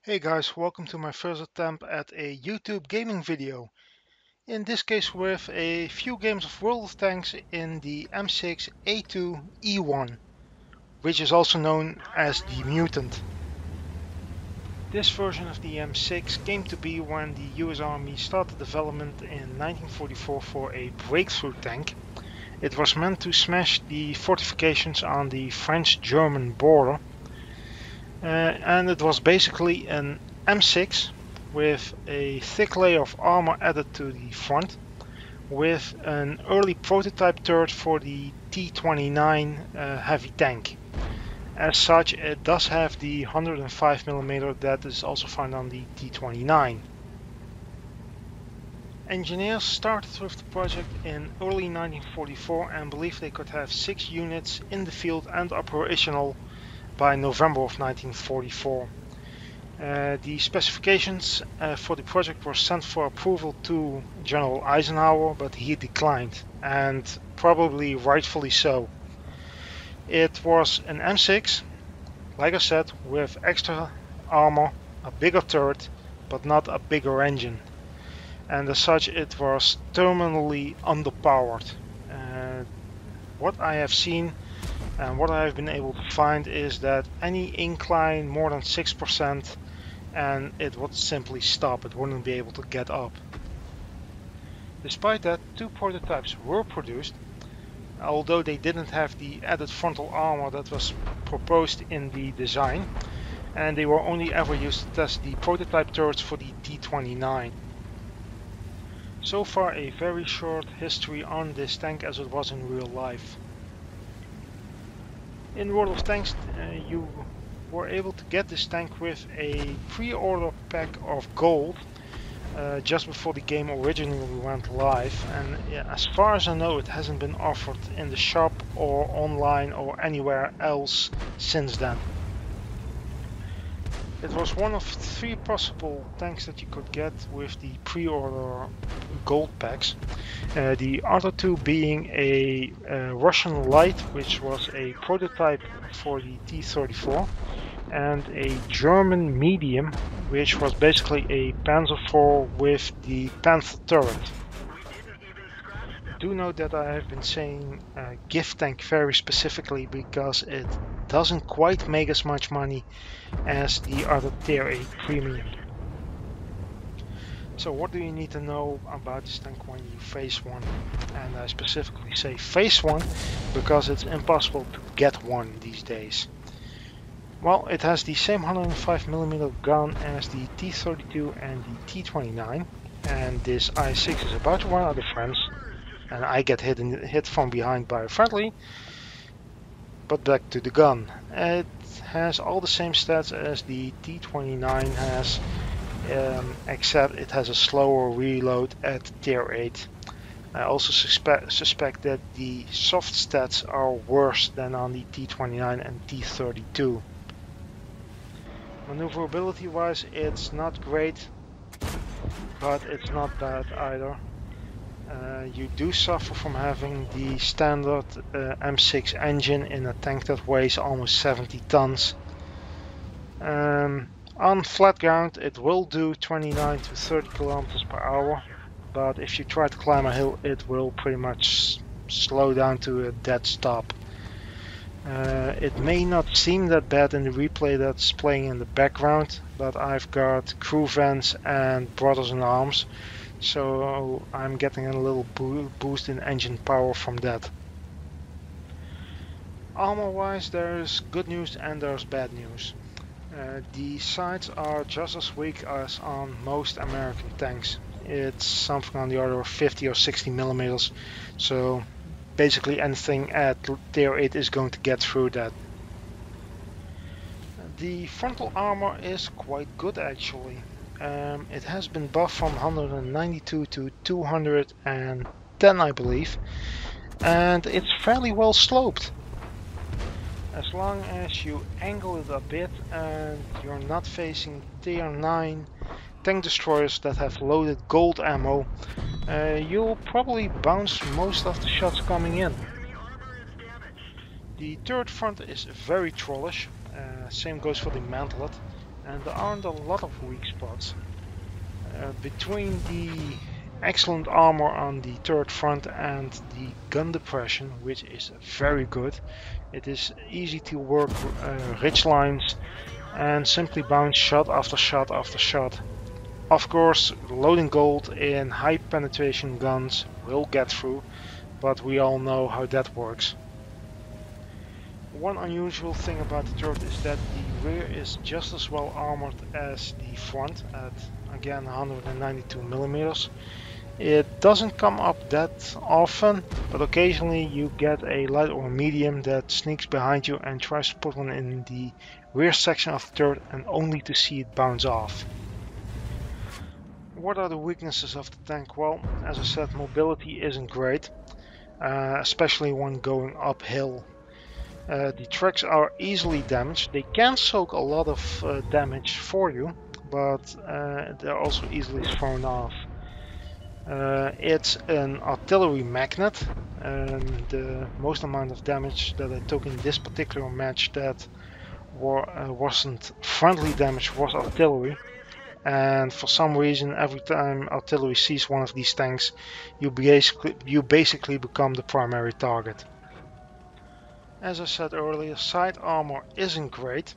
Hey guys, welcome to my first attempt at a YouTube gaming video. In this case with a few games of World of Tanks in the m6a2e1, which is also known as the Mutant. This version of the M6 came to be when the US Army started development in 1944 for a breakthrough tank. It was meant to smash the fortifications on the French-German border. And it was basically an M6 with a thick layer of armor added to the front, with an early prototype turret for the T-29 heavy tank. As such, it does have the 105mm that is also found on the T-29. Engineers started with the project in early 1944 and believed they could have 6 units in the field and operational by November of 1944. The specifications for the project were sent for approval to General Eisenhower, but he declined, and probably rightfully so. It was an M6, like I said, with extra armor, a bigger turret, but not a bigger engine. And as such, it was terminally underpowered. What I have seen and what I've been able to find is that any incline more than 6% and it would simply stop, it wouldn't be able to get up. Despite that, 2 prototypes were produced, although they didn't have the added frontal armor that was proposed in the design, and they were only ever used to test the prototype turrets for the T-29. So far a very short history on this tank as it was in real life. In World of Tanks you were able to get this tank with a pre-order pack of gold just before the game originally went live, and as far as I know it hasn't been offered in the shop or online or anywhere else since then. It was one of 3 possible tanks that you could get with the pre-order gold packs. The other 2 being a Russian Light, which was a prototype for the T-34, and a German Medium, which was basically a Panzer IV with the Panther turret. Do note that I have been saying gift tank very specifically because it doesn't quite make as much money as the other Tier 8 Premium. So what do you need to know about this tank when you face one? And I specifically say face one because it's impossible to get one these days. Well, it has the same 105mm gun as the T-32 and the T-29, and this I-6 is about to run out of friends, and I get hit from behind by a friendly. But back to the gun. It has all the same stats as the T-29 has, except it has a slower reload at Tier 8. I also suspect that the soft stats are worse than on the T-29 and T-32. Maneuverability wise, it's not great, but it's not bad either. You do suffer from having the standard M6 engine in a tank that weighs almost 70 tons. On flat ground it will do 29 to 30 kilometers per hour, but if you try to climb a hill it will pretty much slow down to a dead stop. It may not seem that bad in the replay that's playing in the background, but I've got crew vents and brothers in arms, so I'm getting a little boost in engine power from that. Armor wise, there's good news and there's bad news. The sights are just as weak as on most American tanks. It's something on the order of 50 or 60mm, so basically anything at Tier 8 is going to get through that. The frontal armor is quite good actually. It has been buffed from 192 to 210 I believe, and it's fairly well sloped. As long as you angle it a bit and you're not facing Tier 9 tank destroyers that have loaded gold ammo, you'll probably bounce most of the shots coming in. The turret front is very trollish, same goes for the mantlet. and there aren't a lot of weak spots. Between the excellent armor on the turret front and the gun depression, which is very good, it is easy to work ridge lines and simply bounce shot after shot after shot. Of course, loading gold in high penetration guns will get through, but we all know how that works. One unusual thing about the turret is that the rear is just as well armored as the front at again 192mm. It doesn't come up that often, but occasionally you get a light or medium that sneaks behind you and tries to put one in the rear section of the turret and only to see it bounce off. What are the weaknesses of the tank? Well, as I said, mobility isn't great, especially when going uphill. The tracks are easily damaged. They can soak a lot of damage for you, but they're also easily thrown off. It's an artillery magnet, and the most amount of damage that I took in this particular match that wasn't friendly damage was artillery. And for some reason, every time artillery sees one of these tanks, you basically become the primary target. As I said earlier, side armor isn't great.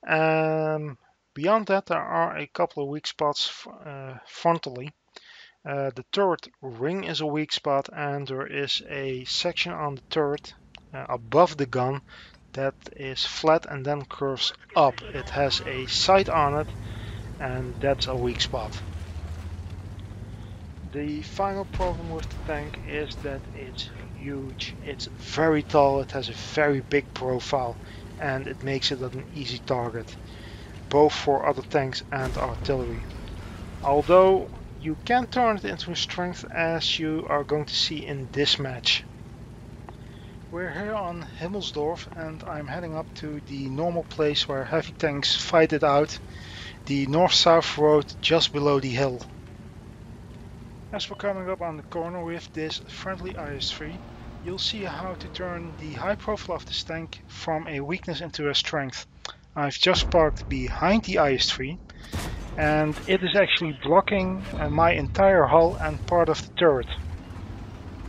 Beyond that, there are a couple of weak spots frontally. The turret ring is a weak spot, and there is a section on the turret above the gun that is flat and then curves up. It has a sight on it, and that's a weak spot. The final problem with the tank is that it's huge. It's very tall, it has a very big profile, and it makes it an easy target, both for other tanks and artillery. Although you can turn it into a strength, as you are going to see in this match. We're here on Himmelsdorf, and I'm heading up to the normal place where heavy tanks fight it out, the north-south road just below the hill. As we're coming up on the corner with this friendly IS-3, you'll see how to turn the high profile of this tank from a weakness into a strength. I've just parked behind the IS-3, and it is actually blocking my entire hull and part of the turret.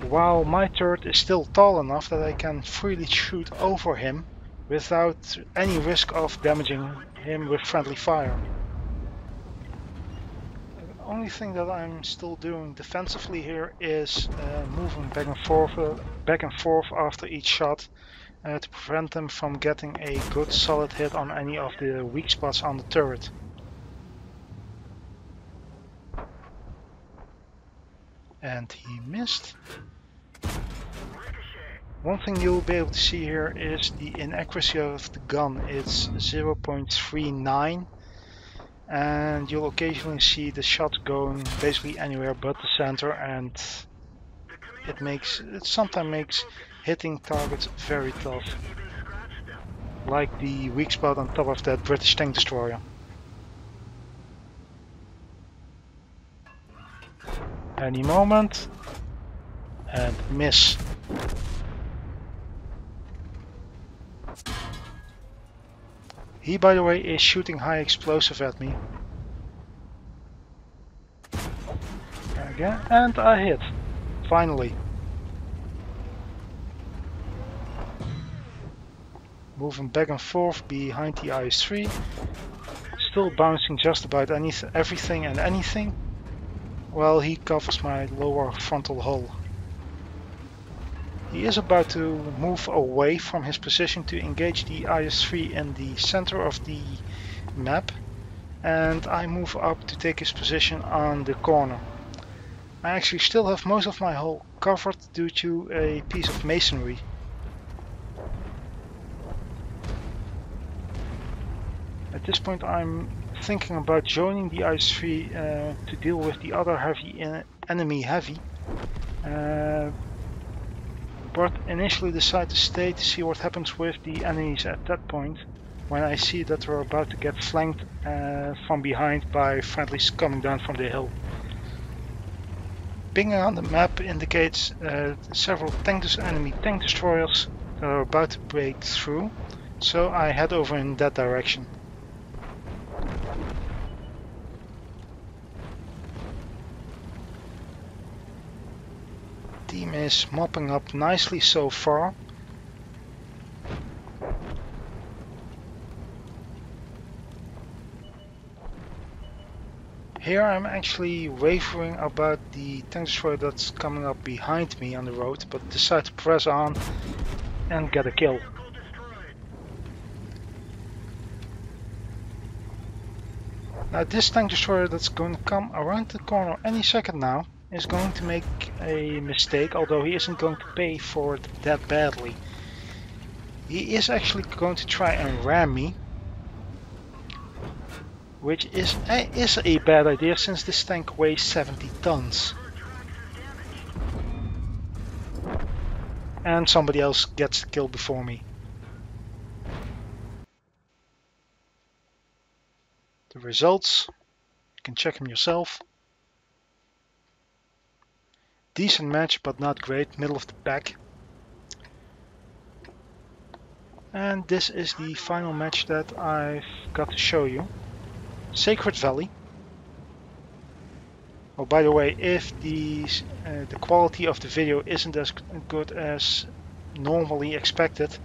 While my turret is still tall enough that I can freely shoot over him without any risk of damaging him with friendly fire. The only thing that I'm still doing defensively here is moving back and forth after each shot to prevent them from getting a good solid hit on any of the weak spots on the turret. And he missed. One thing you'll be able to see here is the inaccuracy of the gun. It's 0.39. And you'll occasionally see the shots going basically anywhere but the center, and it sometimes makes hitting targets very tough, like the weak spot on top of that British tank destroyer. Any moment, and miss. He, by the way, is shooting high explosive at me. Again, and I hit. Finally. Moving back and forth behind the IS-3. Still bouncing just about everything and anything. While he covers my lower frontal hull. He is about to move away from his position to engage the IS-3 in the center of the map, and I move up to take his position on the corner. I actually still have most of my hull covered due to a piece of masonry. At this point I'm thinking about joining the IS-3 to deal with the other enemy heavy. But initially decide to stay to see what happens with the enemies at that point, when I see that we're about to get flanked from behind by friendlies coming down from the hill. Pinging on the map indicates several enemy tank destroyers that are about to break through, so I head over in that direction. team is mopping up nicely so far. Here I'm actually wavering about the tank destroyer that's coming up behind me on the road, but decide to press on and get a kill. Now this tank destroyer that's going to come around the corner any second now is going to make a mistake, although he isn't going to pay for it that badly. He is actually going to try and ram me, which is a bad idea since this tank weighs 70 tons. And somebody else gets the kill before me. The results, you can check them yourself. Decent match, but not great, middle of the pack. And this is the final match that I've got to show you. Sacred Valley. Oh, by the way, if the quality of the video isn't as good as normally expected,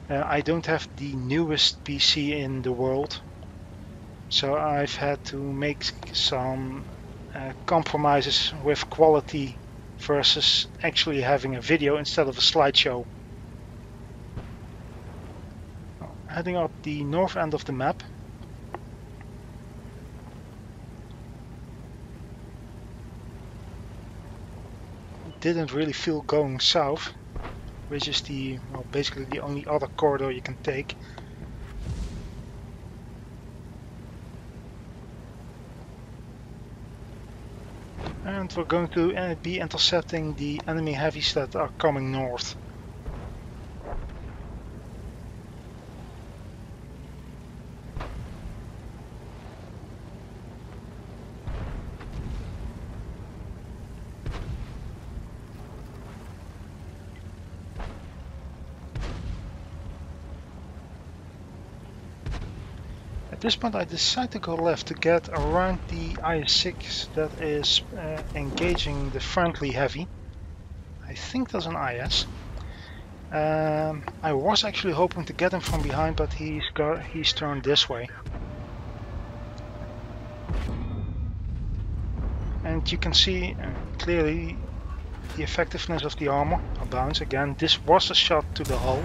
I don't have the newest PC in the world, so I've had to make some compromises with quality versus actually having a video instead of a slideshow. Heading up the north end of the map. Didn't really feel going south, which is the basically the only other corridor you can take. And we're going to be intercepting the enemy heavies that are coming north. At this point I decide to go left to get around the IS-6 that is engaging the friendly heavy. I think that's an IS. I was actually hoping to get him from behind, but he's turned this way. And you can see clearly the effectiveness of the armor. A bounce again. This was a shot to the hull.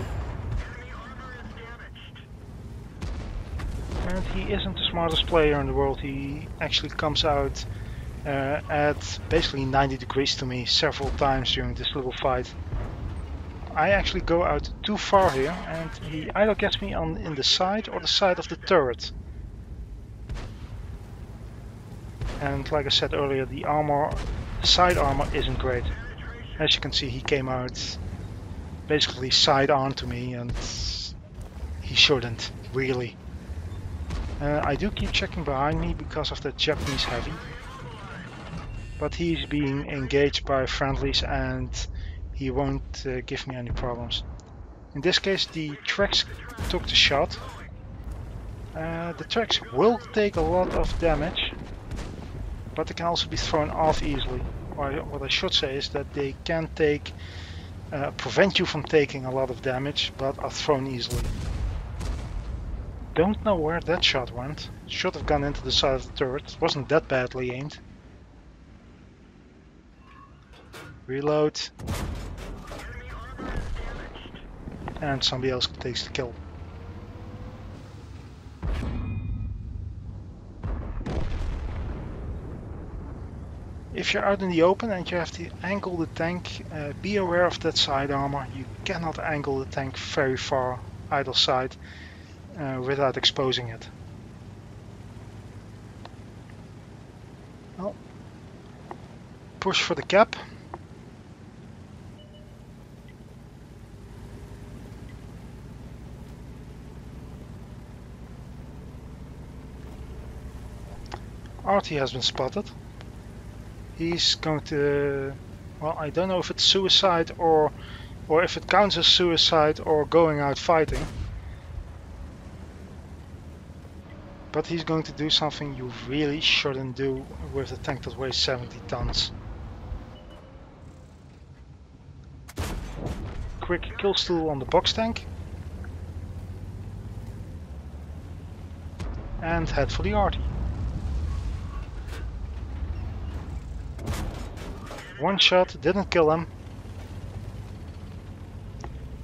And he isn't the smartest player in the world. He actually comes out at basically 90 degrees to me several times during this little fight. I actually go out too far here, and he either gets me in the side or the side of the turret. And like I said earlier, the side armor isn't great. As you can see, he came out basically side on to me, and he shouldn't really. I do keep checking behind me because of the Japanese heavy, but he's being engaged by friendlies and he won't give me any problems. In this case the tracks took the shot. The tracks will take a lot of damage, but they can also be thrown off easily. Or what I should say is that they can prevent you from taking a lot of damage, but are thrown easily. Don't know where that shot went. Should have gone into the side of the turret. It wasn't that badly aimed. Reload. And somebody else takes the kill. If you're out in the open and you have to angle the tank, be aware of that side armor. You cannot angle the tank very far either side without exposing it. Well, push for the cap. Artie has been spotted. He's going to, well, I don't know if it's suicide or if it counts as suicide or going out fighting. But he's going to do something you really shouldn't do with a tank that weighs 70 tons. quick kill steal on the box tank. And head for the arty. One shot, didn't kill him.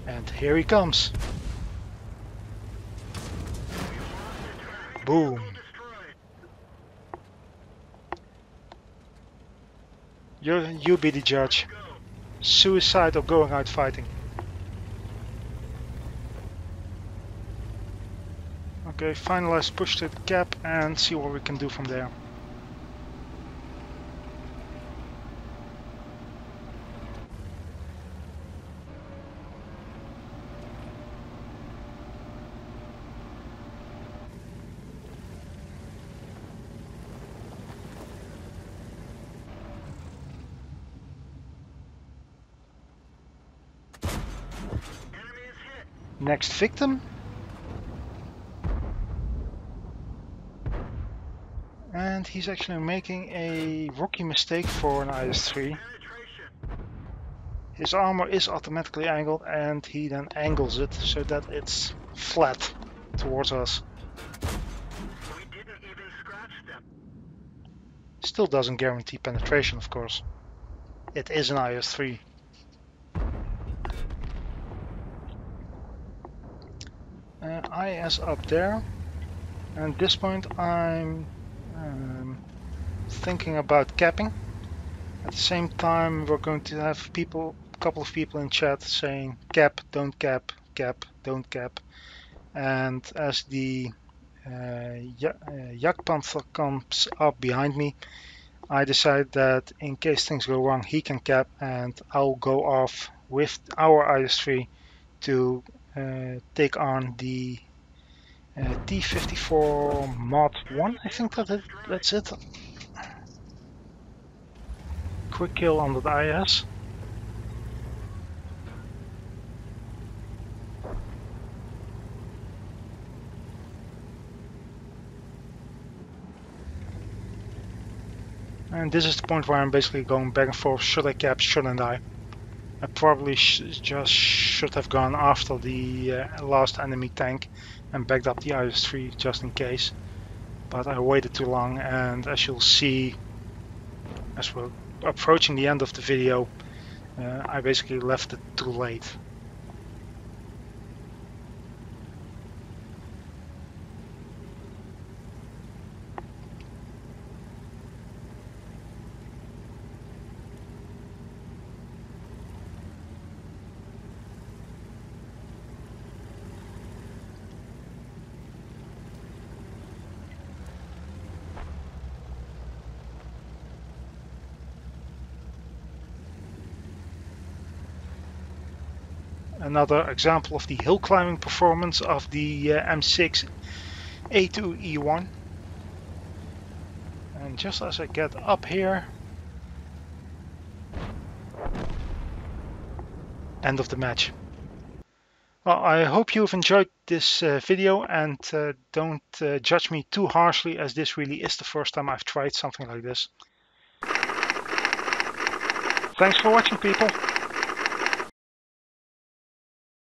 And here he comes. Boom. You be the judge. Suicide or going out fighting? Okay, finalize push to the cap and see what we can do from there. Next victim. And he's actually making a rookie mistake for an IS-3. His armor is automatically angled and he then angles it so that it's flat towards us. Still doesn't guarantee penetration, of course. It is an IS-3. IS up there. And at this point I'm thinking about capping. At the same time we're going to have a couple of people in chat saying cap, don't cap, cap, don't cap. And as the Jagdpanther comes up behind me, I decide that in case things go wrong he can cap and I'll go off with our IS-3 to take on the T-54 Mod 1, I think that's it. Quick kill on the IS. And this is the point where I'm basically going back and forth, should I cap, shouldn't I? I probably just should have gone after the last enemy tank and backed up the IS-3 just in case. But I waited too long, and as you'll see, as we're approaching the end of the video, I basically left it too late. Another example of the hill climbing performance of the m6a2e1. And just as I get up here, end of the match. Well, I hope you've enjoyed this video, and don't judge me too harshly, as this really is the first time I've tried something like this. Thanks for watching, people.